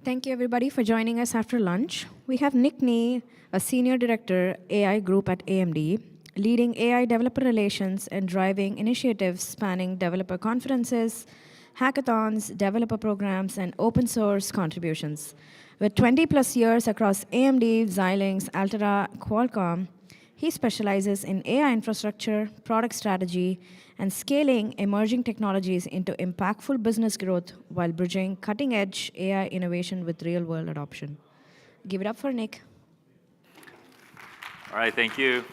Thank you, everybody, for joining us after lunch. We have Nick Nee, a Senior Director, AI Group at AMD, leading AI developer relations and driving initiatives spanning developer conferences, hackathons, developer programs, and open source contributions. With 20-plus years across AMD, Xilinx, Altera, Qualcomm, he specializes in AI infrastructure, product strategy, and scaling emerging technologies into impactful business growth while bridging cutting-edge AI innovation with real-world adoption. Give it up for Nick. All right, thank you.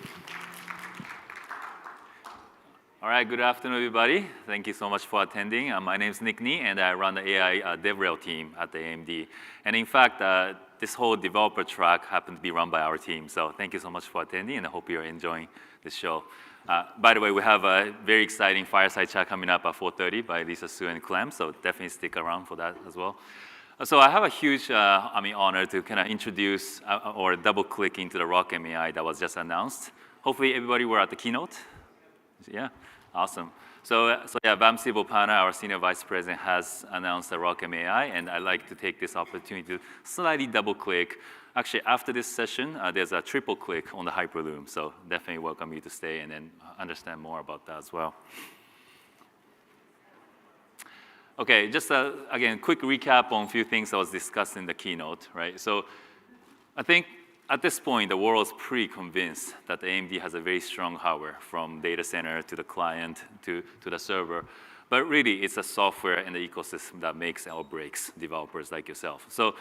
All right, good afternoon, everybody. Thank you so much for attending. My name is Nick Nee, and I run the AI DevRel team at the AMD. And in fact, this whole developer track happened to be run by our team. So thank you so much for attending, and I hope you're enjoying this show. By the way, we have a very exciting fireside chat coming up at 4:30 by Lisa Su and Clem, so definitely stick around for that as well. So I have a huge honor to kind of introduce or double-click into the ROCm AI that was just announced. Hopefully, everybody were at the keynote. Yeah, awesome. So yeah, Vamsi Bopana, our Senior Vice President, has announced the ROCm AI, and I'd like to take this opportunity to slightly double-click. Actually, after this session, there's a triple click on the Hyperloom, so definitely welcome you to stay and then understand more about that as well. Okay, just again, quick recap on a few things that was discussed in the keynote, right? So I think at this point, the world is pretty convinced that AMD has a very strong hardware, from data center to the client to the server. But really, it's the software and the ecosystem that makes or breaks developers like yourself. So,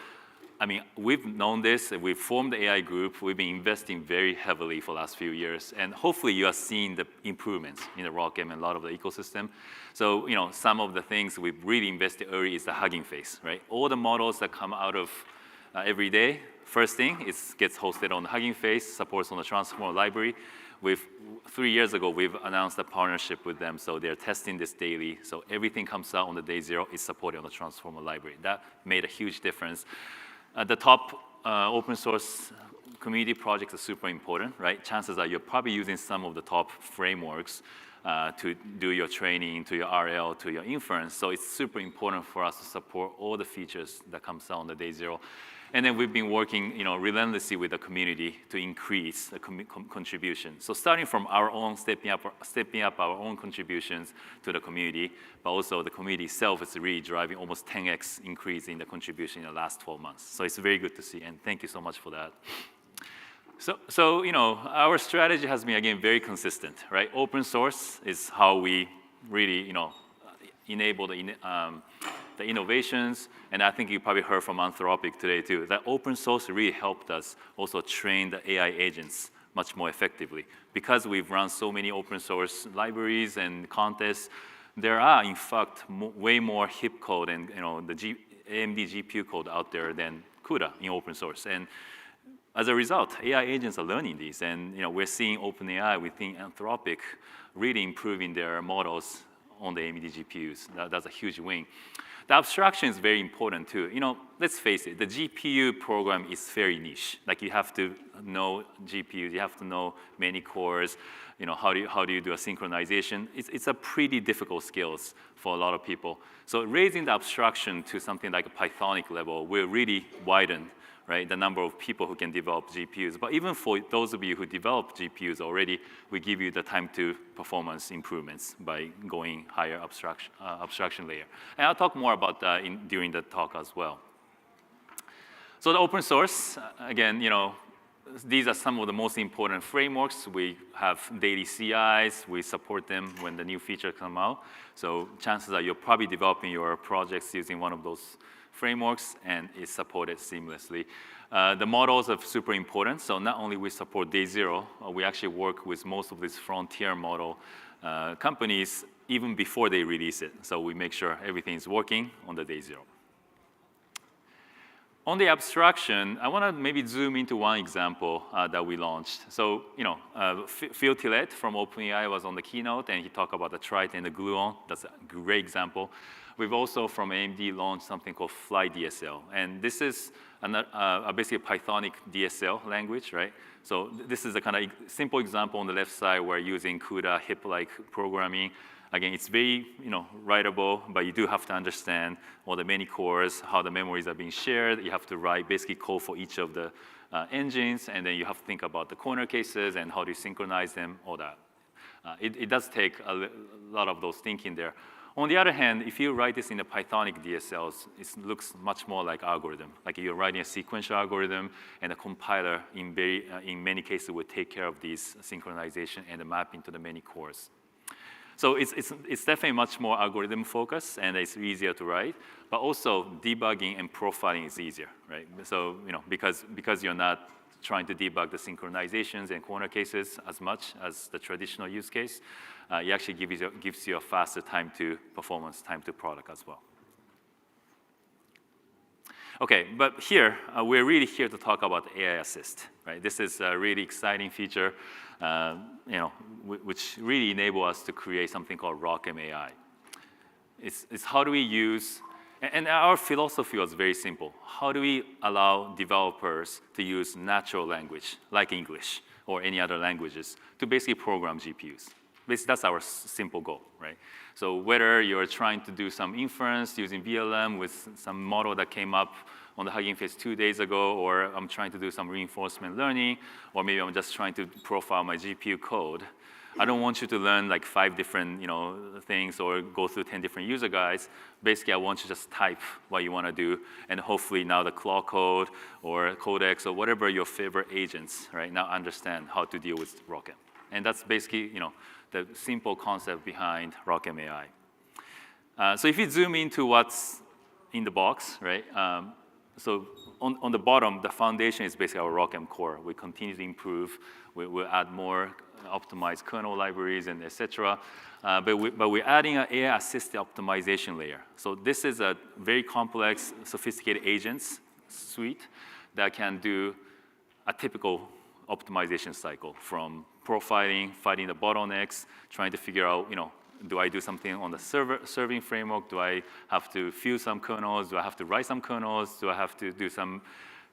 I mean, we've known this, and we've formed the AI group. We've been investing very heavily for the last few years. And hopefully, you are seeing the improvements in the ROCm and a lot of the ecosystem. So, you know, some of the things we've really invested early is the Hugging Face, right? All the models that come out of every day, first thing, it gets hosted on the Hugging Face, supports on the Transformer library. 3 years ago, we've announced a partnership with them, so they're testing this daily. So everything comes out on the day zero is supported on the Transformer library. That made a huge difference. The top open source community projects are super important, right? Chances are you're probably using some of the top frameworks to do your training, to your RL, to your inference. So it's super important for us to support all the features that comes out on the day zero. And then we've been working, relentlessly with the community to increase the contribution. So starting from our own, stepping up our own contributions to the community, but also the community itself is really driving almost 10x increase in the contribution in the last 12 months. So it's very good to see, and thank you so much for that. So our strategy has been, again, very consistent, right? Open source is how we really, enable the innovations, and I think you probably heard from Anthropic today too, that open source really helped us also train the AI agents much more effectively. Because we've run so many open source libraries and contests, there are, in fact, way more HIP code and the AMD GPU code out there than CUDA in open source. And as a result, AI agents are learning these, and we're seeing OpenAI within Anthropic really improving their models on the AMD GPUs. That's a huge win. The abstraction is very important too. Let's face it, the GPU program is very niche. Like, you have to know GPUs, you have to know many cores. How do you do a synchronization? It's a pretty difficult skills for a lot of people. So raising the abstraction to something like a Pythonic level will really widen, right, the number of people who can develop GPUs. But even for those of you who develop GPUs already, we give you the time to performance improvements by going higher abstraction layer. And I'll talk more about that during the talk as well. So the open source, again, these are some of the most important frameworks. We have daily CIs. We support them when the new features come out. So chances are you're probably developing your projects using one of those frameworks, and it's supported seamlessly. The models are super important. So not only we support day zero, we actually work with most of these frontier model companies even before they release it. So we make sure everything is working on the day zero. On the abstraction, I want to maybe zoom into one example that we launched. So, Phil Tillett from OpenAI was on the keynote, and he talked about the Triton and the Gluon. That's a great example. We've also, from AMD, launched something called FlyDSL. And this is basically a Pythonic DSL language, right? So this is a kind of simple example on the left side. We're using CUDA HIP-like programming. Again, it's very writable, but you do have to understand all the many cores, how the memories are being shared. You have to write basically code for each of the engines, and then you have to think about the corner cases and how do you synchronize them, all that. It does take a lot of those thinking there. On the other hand, if you write this in the Pythonic DSLs, it looks much more like algorithm. Like you're writing a sequential algorithm, and the compiler in many cases will take care of these synchronization and the mapping to the many cores. So it's definitely much more algorithm focused, and it's easier to write. But also debugging and profiling is easier, right? So because you're not trying to debug the synchronizations and corner cases as much as the traditional use case, it actually gives you a faster time to performance, time to product as well. Okay, but here, we're really here to talk about AI Assist, right? This is a really exciting feature, which really enable us to create something called ROCm AI. It's how do we use, and our philosophy was very simple. How do we allow developers to use natural language, like English or any other languages, to basically program GPUs? Basically, that's our simple goal, right? So whether you're trying to do some inference using VLM with some model that came up on the Hugging Face 2 days ago, or I'm trying to do some reinforcement learning, or maybe I'm just trying to profile my GPU code, I don't want you to learn like 5 different things or go through 10 different user guides. Basically, I want you to just type what you want to do, and hopefully now the Claude Code or Codex or whatever your favorite agents, right, now understand how to deal with ROCm. And that's basically the simple concept behind ROCm AI. So if you zoom into what's in the box, right, so on the bottom, the foundation is basically our ROCm core. We continue to improve. We'll add more optimized kernel libraries and et cetera. But we're adding an AI-assisted optimization layer. So this is a very complex, sophisticated agents suite that can do a typical optimization cycle, from profiling, fighting the bottlenecks, trying to figure out, do I do something on the serving framework? Do I have to fuse some kernels? Do I have to write some kernels? Do I have to do some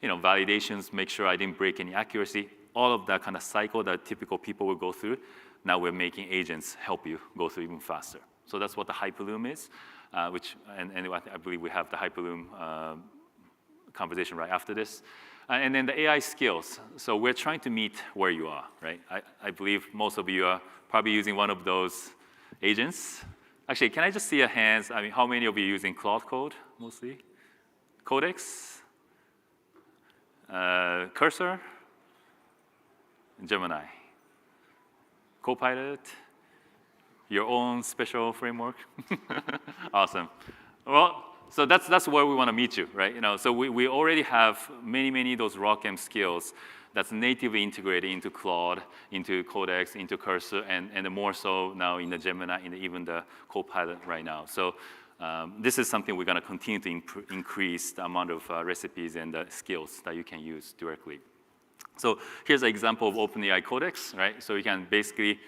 validations, make sure I didn't break any accuracy? All of that kind of cycle that typical people will go through, now we're making agents help you go through even faster. So that's what the Hyperloom is, and I believe we have the Hyperloom conversation right after this. And then the AI skills. So we're trying to meet where you are, right? I believe most of you are probably using one of those agents. Actually, can I just see your hands? I mean, how many of you are using Claude Code mostly? Codex? Cursor? Gemini? Copilot? Your own special framework? Awesome. Well, so that's where we want to meet you, right? So we already have many of those ROCm skills that's natively integrated into Claude, into Codex, into Cursor, and more so now in the Gemini, in even the Copilot right now. So this is something we're going to continue to increase the amount of recipes and the skills that you can use directly. So here's an example of OpenAI Codex, right? So you can basically,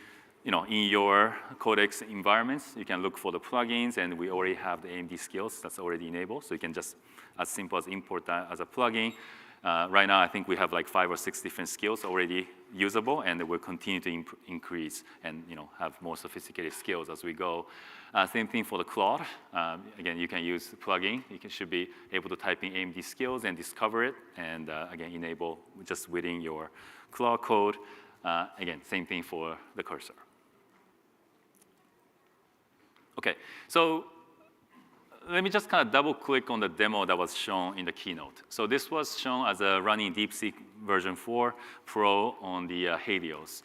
in your Codex environments, you can look for the plugins, and we already have the AMD skills that's already enabled. So you can just, as simple as import that as a plugin. Right now, I think we have like 5 or 6 different skills already usable, and we'll continue to increase and have more sophisticated skills as we go. Same thing for the Claude. Again, you can use the plugin. You should be able to type in AMD skills and discover it, and again, enable just within your Claude code. Again, same thing for the Cursor. Okay, so let me just kind of double click on the demo that was shown in the keynote. So this was shown as a running DeepSeek version 4 Pro on the Helios.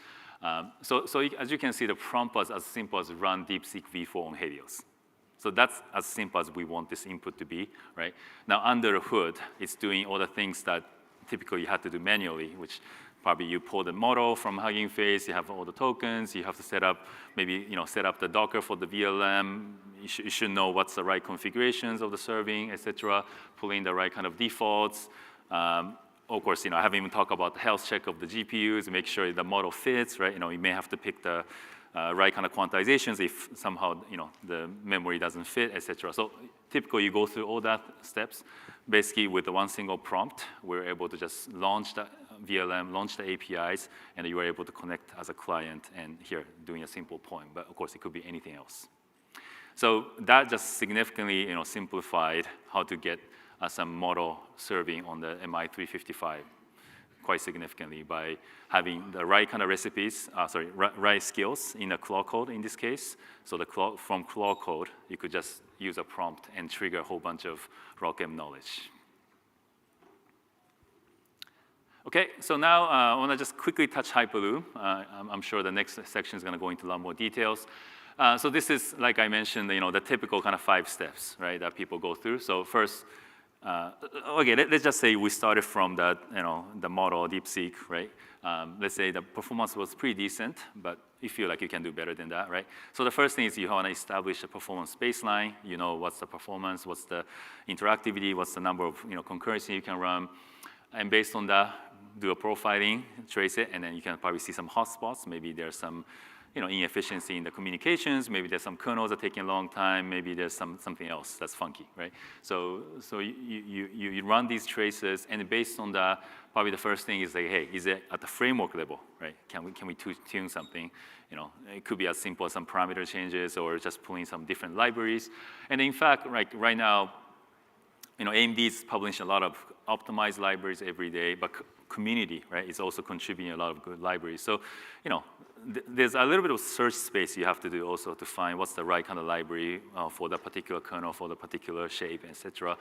So as you can see, the prompt was as simple as run DeepSeek v4 on Helios. So that's as simple as we want this input to be, right? Now under the hood, it's doing all the things that typically you have to do manually, which probably you pull the model from Hugging Face, you have all the tokens, you have to set up, maybe set up the Docker for the VLM, you should know what's the right configurations of the serving, et cetera, pull in the right kind of defaults. Of course, I haven't even talked about the health check of the GPUs, make sure the model fits, right? You may have to pick the right kind of quantizations if somehow, the memory doesn't fit, et cetera. So typically you go through all that steps, basically with the one single prompt, we're able to just launch the VLM, launch the APIs, and you are able to connect as a client and here doing a simple point. But of course, it could be anything else. So that just significantly simplified how to get some model serving on the MI355 quite significantly by having the right kind of recipes, right skills in the Claude code in this case. So from Claude code, you could just use a prompt and trigger a whole bunch of ROCm knowledge. Okay, so now I want to just quickly touch Hyperloom. I'm sure the next section is going to go into a lot more details. So this is, like I mentioned, the typical kind of 5 steps, right, that people go through. So first, okay, let's just say we started from the model DeepSeek, right? Let's say the performance was pretty decent, but you feel like you can do better than that, right? So the first thing is you want to establish a performance baseline. You know what's the performance, what's the interactivity, what's the number of concurrency you can run, and based on that, do a profiling, trace it, and then you can probably see some hotspots. Maybe there's some inefficiency in the communications. Maybe there's some kernels that are taking a long time. Maybe there's something else that's funky, right? So you run these traces, and based on that, probably the first thing is like, hey, is it at the framework level, right? Can we tune something? It could be as simple as some parameter changes or just pulling some different libraries. And in fact, right now, AMD is publishing a lot of optimized libraries every day, but community, right, is also contributing a lot of good libraries. So, there's a little bit of search space you have to do also to find what's the right kind of library for the particular kernel, for the particular shape, etc.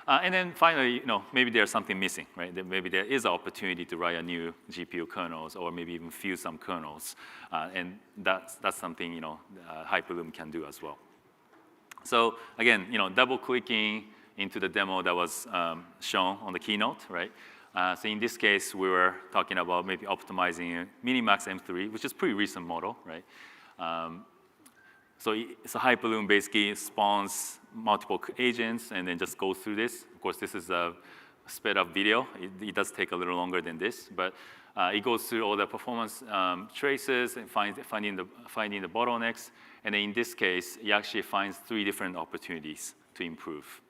And then finally, maybe there's something missing, right? Maybe there is an opportunity to write a new GPU kernels, or maybe even fuse some kernels, and that's something Hyperloom can do as well. So again, double-clicking into the demo that was shown on the keynote, right? So in this case, we were talking about maybe optimizing Minimax M3, which is a pretty recent model, right? So Hyperloom basically spawns multiple agents and then just goes through this. Of course, this is a sped up video. It does take a little longer than this, but it goes through all the performance traces and finding the bottlenecks. And then in this case, it actually finds 3 different opportunities to improve.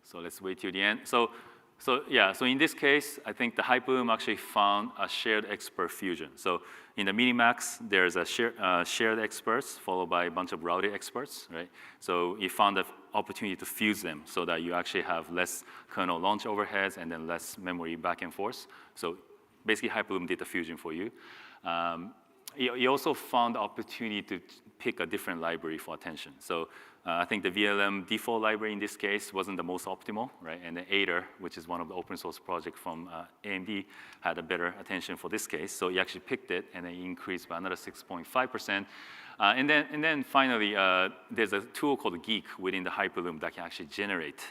So let's wait till the end. So in this case, I think the Hyperloom actually found a shared expert fusion. So in the Minimax, there's a shared experts followed by a bunch of routed experts, right? So you found the opportunity to fuse them so that you actually have less kernel launch overheads and then less memory back and forth. So basically, Hyperloom did the fusion for you. You also found the opportunity to pick a different library for attention. So I think the VLM default library in this case wasn't the most optimal, right? And the Aider, which is one of the open source projects from AMD, had a better attention for this case. So he actually picked it, and then increased by another 6.5%. And then finally, there's a tool called Geek within the Hyperloom that can actually generate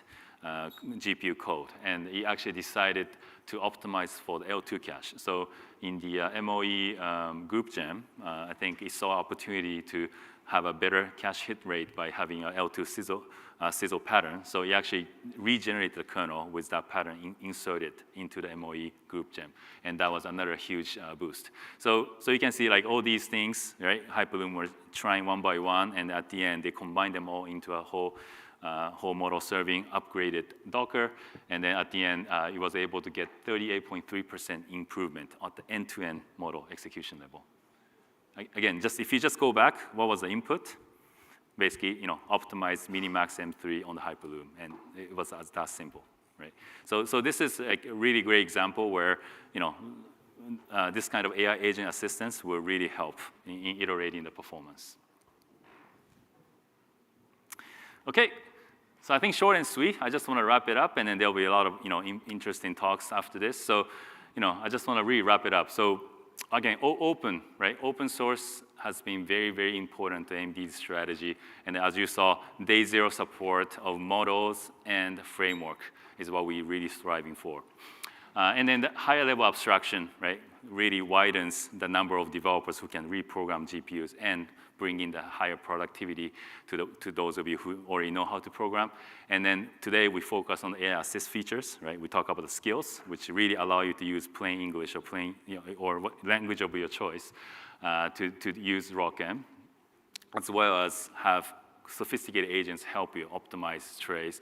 GPU code. And he actually decided to optimize for the L2 cache. So in the MOE group jam, I think he saw opportunity to have a better cache hit rate by having an L2 sizzle pattern. So he actually regenerated the kernel with that pattern inserted into the MOE group gem. And that was another huge boost. So you can see like all these things, right? Hyperloom were trying one by one, and at the end, they combined them all into a whole model serving upgraded Docker. And then at the end, it was able to get 38.3% improvement at the end-to-end model execution level. Again, if you just go back, what was the input? Basically, optimize Minimax M3 on the Hyperloom, and it was that simple, right? So this is a really great example where, this kind of AI agent assistance will really help in iterating the performance. Okay, so I think short and sweet. I just want to wrap it up, and then there'll be a lot of interesting talks after this. So, I just want to really wrap it up. So, again, open, right? Open source has been very, very important to AMD's strategy. And as you saw, day 0 support of models and framework is what we're really striving for. And then the higher level abstraction, right, really widens the number of developers who can reprogram GPUs and bring in the higher productivity to those of you who already know how to program. And then today we focus on the AI assist features, right? We talk about the skills, which really allow you to use plain English or plain, or what language of your choice to use ROCm, as well as have sophisticated agents help you optimize trace,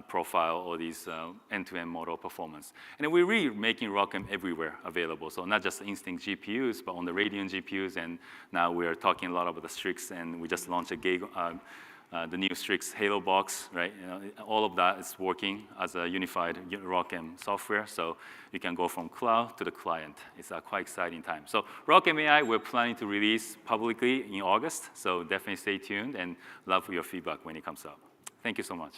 profile, all these end-to-end model performance. And we're really making ROCm everywhere available. So not just Instinct GPUs, but on the Radeon GPUs. And now we're talking a lot about the Strix, and we just launched the new Strix Halo box, right? All of that is working as a unified ROCm software, so you can go from cloud to the client. It's a quite exciting time. So ROCm AI, we're planning to release publicly in August, so definitely stay tuned and love your feedback when it comes out. Thank you so much.